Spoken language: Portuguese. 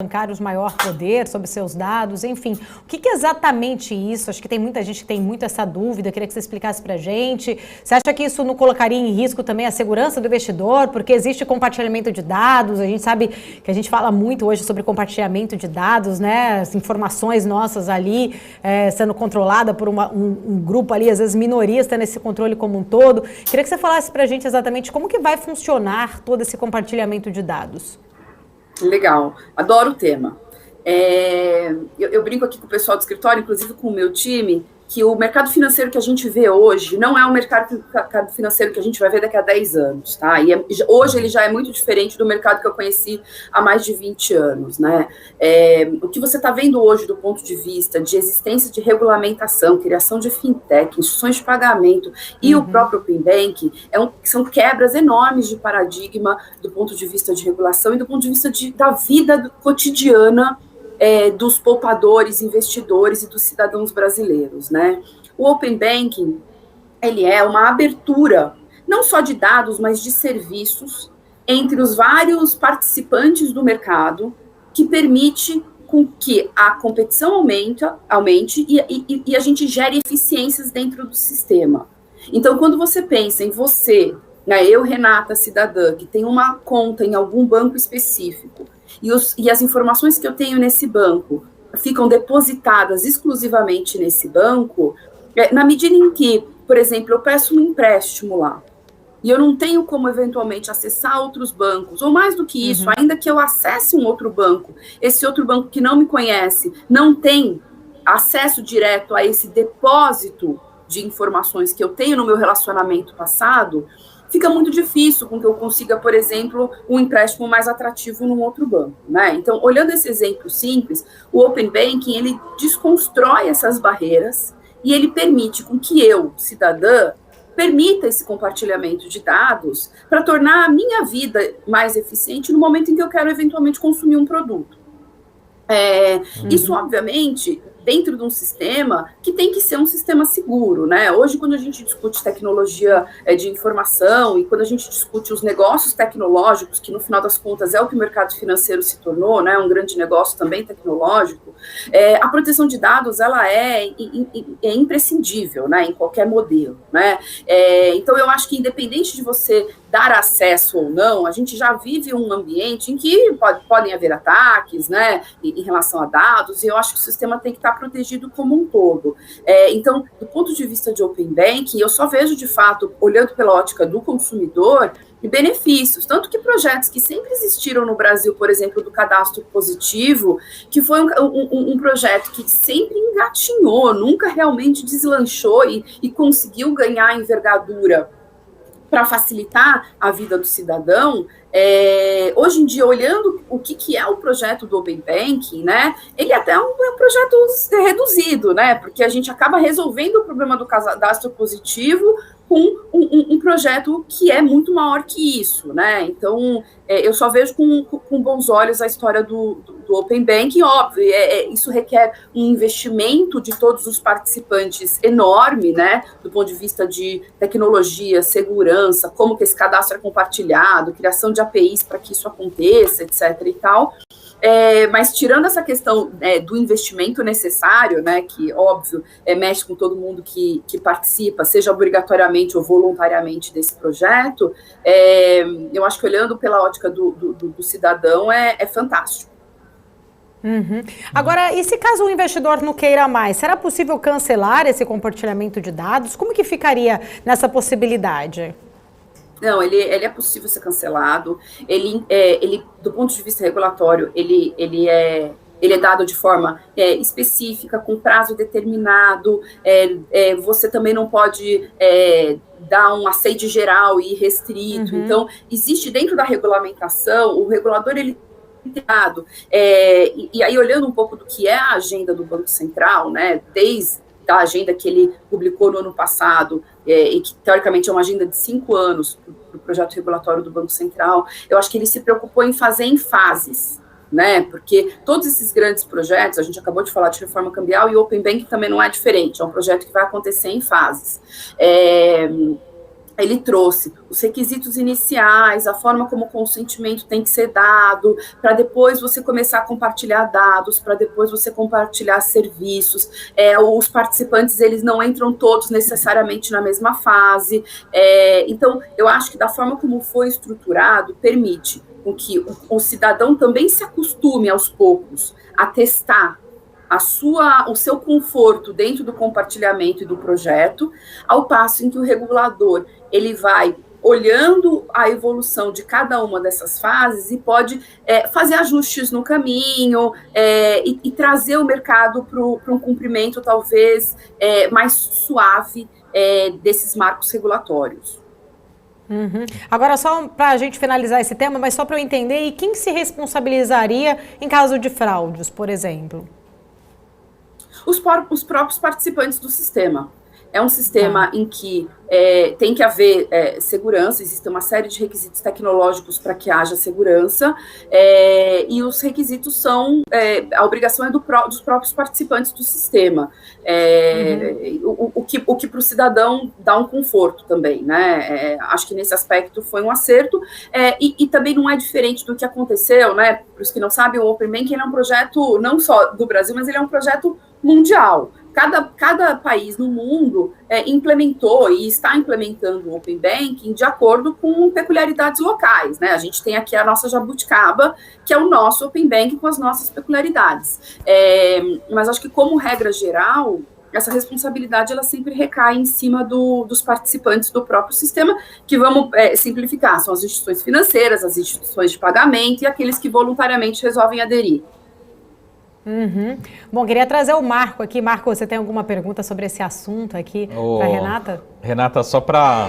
bancários maior poder sobre seus dados, enfim. O que é exatamente isso? Acho que tem muita gente que tem muito essa dúvida, queria que você explicasse para a gente. Você acha que isso não colocaria em risco também a segurança do investidor? Porque existe compartilhamento de dados, a gente sabe que a gente fala muito hoje sobre compartilhamento de dados, né? As informações nossas ali sendo controlada por um grupo ali, às vezes minorista nesse controle como um todo. Queria que você falasse para a gente exatamente como que vai funcionar todo esse compartilhamento de dados. Legal, adoro o tema. Eu brinco aqui com o pessoal do escritório, inclusive com o meu time, que o mercado financeiro que a gente vê hoje não é o mercado financeiro que a gente vai ver daqui a 10 anos, tá? E hoje ele já é muito diferente do mercado que eu conheci há mais de 20 anos, né? O que você está vendo hoje do ponto de vista de existência de regulamentação, criação de fintech, instituições de pagamento e o próprio Open Banking são quebras enormes de paradigma do ponto de vista de regulação e do ponto de vista da vida cotidiana dos poupadores, investidores e dos cidadãos brasileiros, né? O Open Banking, ele é uma abertura, não só de dados, mas de serviços entre os vários participantes do mercado, que permite com que a competição aumente e a gente gere eficiências dentro do sistema. Então, quando você pensa em você, né, eu, Renata, cidadã, que tem uma conta em algum banco específico, e as informações que eu tenho nesse banco ficam depositadas exclusivamente nesse banco, na medida em que, por exemplo, eu peço um empréstimo lá, e eu não tenho como eventualmente acessar outros bancos, ou mais do que isso, ainda que eu acesse um outro banco, esse outro banco que não me conhece, não tem acesso direto a esse depósito de informações que eu tenho no meu relacionamento passado, fica muito difícil com que eu consiga, por exemplo, um empréstimo mais atrativo num outro banco, né? Então, olhando esse exemplo simples, o Open Banking, ele desconstrói essas barreiras e ele permite com que eu, cidadã, permita esse compartilhamento de dados para tornar a minha vida mais eficiente no momento em que eu quero eventualmente consumir um produto. Isso, obviamente, dentro de um sistema que tem que ser um sistema seguro, né? Hoje, quando a gente discute tecnologia de informação e quando a gente discute os negócios tecnológicos, que no final das contas é o que o mercado financeiro se tornou, né? Um grande negócio também tecnológico, a proteção de dados, ela é imprescindível, né? Em qualquer modelo, né? Então, eu acho que independente de você dar acesso ou não, a gente já vive um ambiente em que podem haver ataques, né? Em relação a dados, e eu acho que o sistema tem que estar protegido como um todo. Então, do ponto de vista de Open Banking, eu só vejo, de fato, olhando pela ótica do consumidor, benefícios, tanto que projetos que sempre existiram no Brasil, por exemplo, do cadastro positivo, que foi um projeto que sempre engatinhou, nunca realmente deslanchou e conseguiu ganhar envergadura para facilitar a vida do cidadão. Hoje em dia, olhando o que é o projeto do Open Banking, né, ele até é um projeto reduzido, né, porque a gente acaba resolvendo o problema do cadastro positivo com um projeto que é muito maior que isso, né? Então, eu só vejo com bons olhos a história do Open Banking, óbvio, isso requer um investimento de todos os participantes enorme, né? Do ponto de vista de tecnologia, segurança, como que esse cadastro é compartilhado, criação de APIs para que isso aconteça, etc. e tal. Mas tirando essa questão do investimento necessário, né, que, óbvio, mexe com todo mundo que participa, seja obrigatoriamente ou voluntariamente desse projeto, eu acho que olhando pela ótica do cidadão é fantástico. Agora, e se caso o investidor não queira mais, será possível cancelar esse compartilhamento de dados? Como que ficaria nessa possibilidade? Não, ele é possível ser cancelado. Ele, do ponto de vista regulatório, ele é dado de forma específica, com prazo determinado. Você também não pode dar um assédio geral e restrito. Então, existe dentro da regulamentação, o regulador, ele e aí, olhando um pouco do que é a agenda do Banco Central, né, desde a agenda que ele publicou no ano passado, e que teoricamente é uma agenda de 5 anos para o projeto regulatório do Banco Central, eu acho que ele se preocupou em fazer em fases, né? Porque todos esses grandes projetos, a gente acabou de falar de reforma cambial, e o Open Banking também não é diferente, é um projeto que vai acontecer em fases. ele trouxe os requisitos iniciais, a forma como o consentimento tem que ser dado, para depois você começar a compartilhar dados, para depois você compartilhar serviços. Os participantes, eles não entram todos necessariamente na mesma fase. Então, eu acho que da forma como foi estruturado, permite com que o cidadão também se acostume aos poucos a testar o seu conforto dentro do compartilhamento e do projeto, ao passo em que o regulador ele vai olhando a evolução de cada uma dessas fases e pode fazer ajustes no caminho e trazer o mercado para um cumprimento talvez mais suave desses marcos regulatórios. Uhum. Agora, só para a gente finalizar esse tema, mas só para eu entender, e quem se responsabilizaria em caso de fraudes, por exemplo? Os próprios participantes do sistema. É um sistema em que tem que haver segurança, existe uma série de requisitos tecnológicos para que haja segurança, e os requisitos são, a obrigação é dos próprios participantes do sistema, o que para o cidadão dá um conforto também, né? Acho que nesse aspecto foi um acerto, e também não é diferente do que aconteceu, né? Para os que não sabem, o Open Banking é um projeto não só do Brasil, mas ele é um projeto mundial. Cada país no mundo implementou e está implementando o Open Banking de acordo com peculiaridades locais, né? A gente tem aqui a nossa jabuticaba, que é o nosso Open Banking com as nossas peculiaridades. Mas acho que, como regra geral, essa responsabilidade ela sempre recai em cima dos participantes do próprio sistema, que vamos simplificar, são as instituições financeiras, as instituições de pagamento e aqueles que voluntariamente resolvem aderir. Uhum. Bom, queria trazer o Marco aqui. Marco, você tem alguma pergunta sobre esse assunto aqui para Renata? Renata, só para